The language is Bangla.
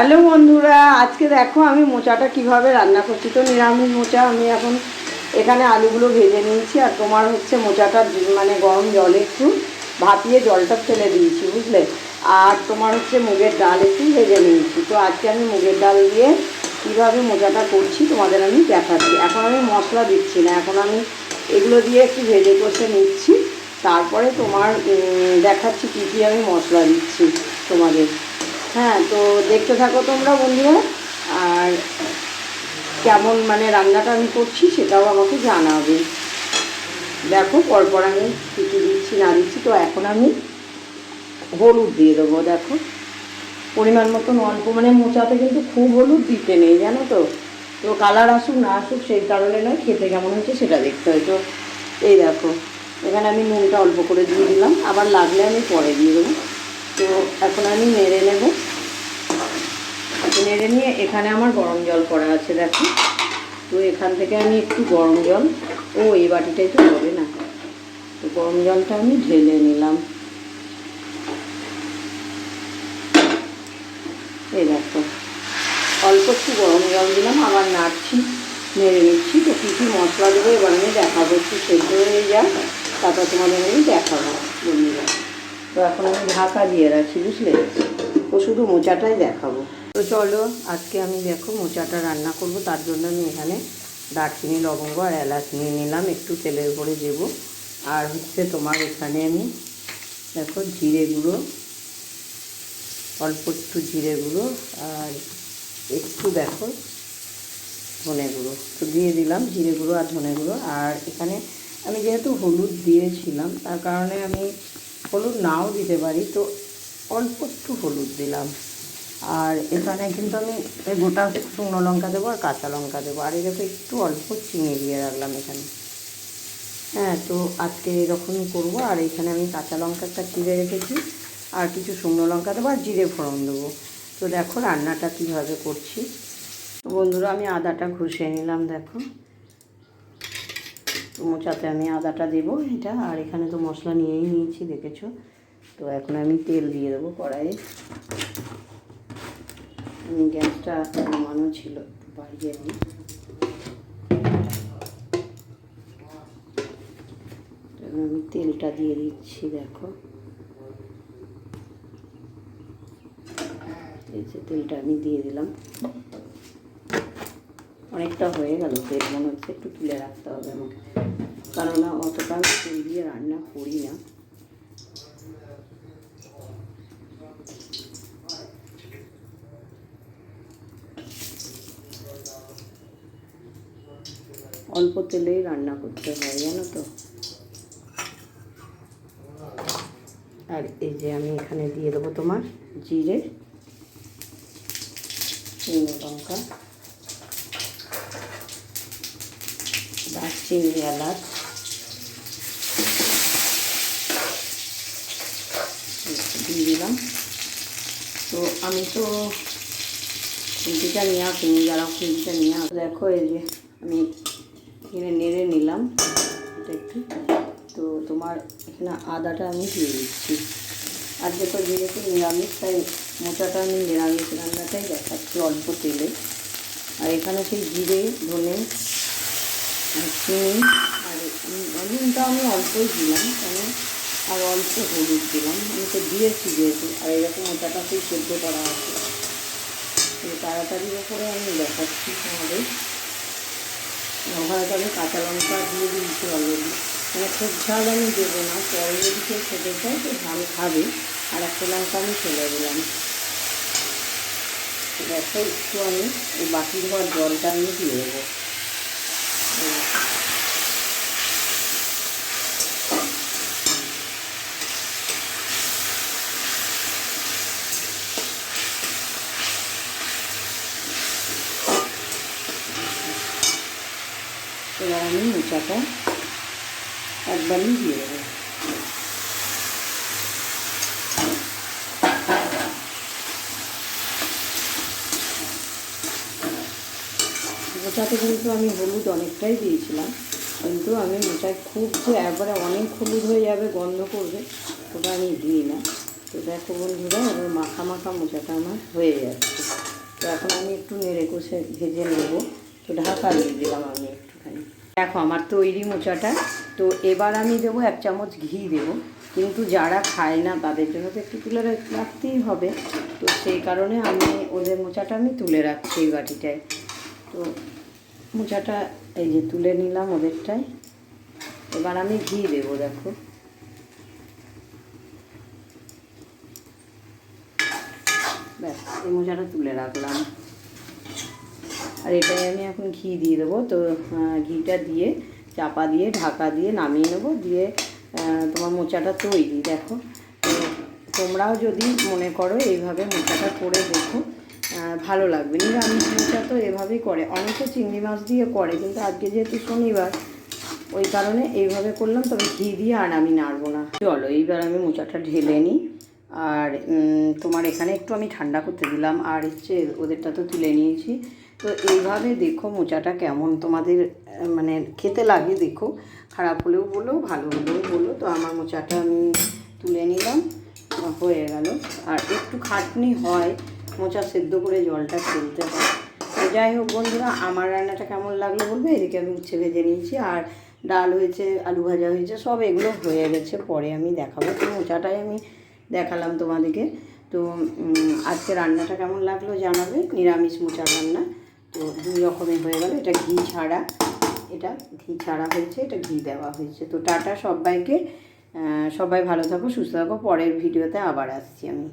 হ্যালো বন্ধুরা, আজকে দেখো আমি মোচাটা কিভাবে রান্না করছি। তো নিরামিষ মোচা আমি এখন এখানে আলুগুলো ভেজে নিয়েছি, আর তোমার হচ্ছে মোচাটা মানে গরম জলে একটু ভাপিয়ে জলটা ফেলে দিয়েছি, বুঝলে। আর তোমার হচ্ছে মুগের ডাল একটু ভেজে নিয়েছি। তো আজকে আমি মুগের ডাল দিয়ে কীভাবে মোচাটা করছি তোমাদের আমি দেখাচ্ছি। এখন আমি মশলা দিচ্ছি না, এখন আমি এগুলো দিয়ে একটু ভেজে কষে নিচ্ছি, তারপরে তোমার দেখাচ্ছি কী কী আমি মশলা দিচ্ছি তোমাদের। হ্যাঁ, তো দেখতে থাকো তোমরা বন্ধুরা, আর কেমন মানে রান্নাটা আমি করছি সেটাও আমাকে জানাবে। দেখো পরপর আমি কী কী দিচ্ছি না দিচ্ছি। তো এখন আমি হলুদ দিয়ে দেবো। দেখো পরিমাণ মতন অল্প, মানে মোচাতে কিন্তু খুব হলুদ দিতে নেই, জানো তো। তো কালার আসুক না আসুক সেই কারণে নয়, খেতে কেমন হচ্ছে সেটা দেখতে হয়। তো এই দেখো এখানে আমি নুনটা অল্প করে দিয়ে দিলাম, আবার লাগলে আমি পরে দিয়ে দেবো। তো এখন আমি নেড়ে নেব। নেড়ে নিয়ে এখানে আমার গরম জল করা আছে, দেখো। তো এখান থেকে আমি একটু গরম জল, এই বাটিটাই তো হবে না, তো গরম জলটা আমি ঢেলে নিলাম। এই দেখো অল্প একটু গরম জল দিলাম, আবার নাড়ছি, নেড়ে নিচ্ছি। তো কী কী মশলা দেবো এবার আমি দেখাবো, একটু সেদ্ধ হয়ে যাক, তারপর তোমাদের আমি দেখাবো বন্ধুরা। তো এখন আমি ঢাকা দিয়ে রাখছি, বুঝলে। তো শুধু মোচাটাই দেখাবো। তো চলো আজকে আমি দেখো মোচাটা রান্না করব। তার জন্য আমি এখানে দারচিনি, লবঙ্গ আর এলাচ নিয়ে নিলাম, একটু তেলের উপরে দেবো। আর হচ্ছে তোমার এখানে আমি দেখো জিরে গুঁড়ো, অল্প একটু জিরে গুঁড়ো, আর একটু দেখো ধনে গুঁড়ো তো দিয়ে দিলাম, জিরে গুঁড়ো আর ধনে গুঁড়ো। আর এখানে আমি যেহেতু হলুদ দিয়েছিলাম, তার কারণে আমি হলুদ নাও দিতে পারি, তো অল্প একটু হলুদ দিলাম। আর এখানে কিন্তু আমি গোটা শুকনো লঙ্কা দেবো আর কাঁচা লঙ্কা দেবো। আর এটাকে একটু অল্প চিনি দিয়ে রাখলাম এখানে। হ্যাঁ, তো আজকে এরকমই করবো। আর এখানে আমি কাঁচা লঙ্কা একটা চিড়ে রেখেছি, আর কিছু শুকনো লঙ্কা দেবো আর জিরে ফোড়ন দেবো। তো দেখো রান্নাটা কীভাবে করছি বন্ধুরা। আমি আদাটা ঘষে নিলাম, দেখো মোচাতে আমি আদাটা দেবো এটা। আর এখানে তো মশলা নিয়েই নিয়েছি, দেখেছো। তো এখন আমি তেল দিয়ে দেবো কড়াইয়ে। আমি গ্যাসটা কমানো ছিল, একটু বাড়িয়ে দিই। আমি তেলটা দিয়ে দিচ্ছি, দেখো এই যে তেলটা আমি দিয়ে দিলাম। অনেকটা হয়ে গেল তেল, মনে হচ্ছে একটু তুলে রাখতে হবে আমাকে, কারণ অতটা আমি তেল দিয়ে রান্না করি না। অল্প তেলেই রান্না করতে হয়, জানো তো। আর এই যে আমি এখানে দিয়ে দেবো তোমার জিরে, শুকনো লঙ্কা, দারচিনি, এলাচ, দিয়ে দিলাম। তো আমি তো খুন্তিটা নিয়ে আসিনি, যারা খুন্তিটা নিয়ে আস দেখো এই যে আমি এখানে নেড়ে নিলাম এটা একটু। তো তোমার এখানে আদাটা আমি দিয়ে দিচ্ছি। আর যেহেতু যেহেতু নিরামিষ, তাই মোচাটা আমি নিরামিষ রান্নাটাই দেখাচ্ছি অল্প তেলে। আর এখানে সেই জিরে, ধনে, চিনি আর নুনটা আমি অল্পই দিলাম, কেন আর অল্প হলুদ দিলাম, আমি তো দিয়েছি যেহেতু। আর এরকম মোচাটা সেই সেদ্ধ করা আছে, তাড়াতাড়ির ওপরে আমি দেখাচ্ছি তোমাদের। ওখানে তো আমি কাঁচা লঙ্কা দিয়ে দিয়েছি অলরেডি, মানে খুব ঝাল আমি দেবো না, পরে যদি কেউ খেতে চাই তো ঝাল খাবে। আর একটা লঙ্কা আমি ফেলে দিলাম। দেখো একটু আমি এই বাকি ধোয়ার জলটা আমি দিয়ে দেবো। এবার আমি মোচাটা একবারই দিয়ে দেবো। মোচাতে কিন্তু আমি হলুদ অনেকটাই দিয়েছিলাম, কিন্তু আমি মোচায় খুব যে একবারে অনেক হলুদ হয়ে যাবে, গন্ধ করবে, ওটা আমি দিই না। তো দেখো বন্ধুরা, এবার মাখা মাখা মোচাটা আমার হয়ে যাচ্ছে। এখন আমি একটু নেড়ে কষে ভেজে নেব। তো ঢাকা দিয়ে দিলাম আমি একটুখানি। দেখো আমার তৈরি মোচাটা। তো এবার আমি দেবো 1 চামচ ঘি দেবো, কিন্তু যারা খায় না তাদের জন্য তো একটু তুলে রাখতেই হবে। তো সেই কারণে আমি ওদের মোচাটা আমি তুলে রাখছি এই বাটিটায়। তো মোচাটা এই যে তুলে নিলাম ওদেরটায়। এবার আমি ঘি দেবো, দেখো ব্যাস এই মোচাটা তুলে রাখলাম। আর এটাই আমি এখন ঘি দিয়ে দেবো। তো ঘিটা দিয়ে চাপা দিয়ে ঢাকা দিয়ে নামিয়ে নেবো। দিয়ে তোমার মোচাটা তৈরি। দেখো, তো তোমরাও যদি মনে করো এইভাবে মোচাটা করে দেখো, ভালো লাগবে। নিরামিষ মোচা তো এভাবেই করে, অনেকে চিংড়ি মাছ দিয়ে করে, কিন্তু আজকে যেহেতু শনিবার ওই কারণে এইভাবে করলাম। তবে ঘি দিয়ে আর আমি নাড়বো না। চলো এইবার আমি মোচাটা ঢেলে নিই। আর তোমার এখানে একটু আমি ঠান্ডা করতে দিলাম। আর হচ্ছে ওদেরটা তো তুলে নিয়েছি। তো এইভাবে দেখো মোচাটা কেমন তোমাদের মানে খেতে লাগে। দেখো, খারাপ হলেও বলো, ভালো হলেও বলো। তো আমার মোচাটা আমি তুলে নিলাম, হয়ে গেল। আর একটু খাটনি হয়, মোচা সেদ্ধ করে জলটা ফেলতে হয়। তো যাই হোক বন্ধুরা, আমার রান্নাটা কেমন লাগলো বলবে। এদিকে আমি উচ্ছে ভেজে নিয়েছি, আর ডাল হয়েছে, আলু ভাজা হয়েছে, সব এগুলো হয়ে গেছে। পরে আমি দেখাবো। তো মোচাটাই আমি দেখালাম তোমাদেরকে। তো আজকে রান্নাটা কেমন লাগলো জানাবে। নিরামিষ মোচার রান্না। তো 2 রকমের হয়ে গেল। এটা ঘি ছাড়া, এটা ঘি ছাড়া হয়েছে, এটা ঘি দেওয়া হয়েছে। তো টাটা সবাইকে, সবাই ভালো থাকো, সুস্থ থাকো। পরের ভিডিওতে আবার আসছি আমি।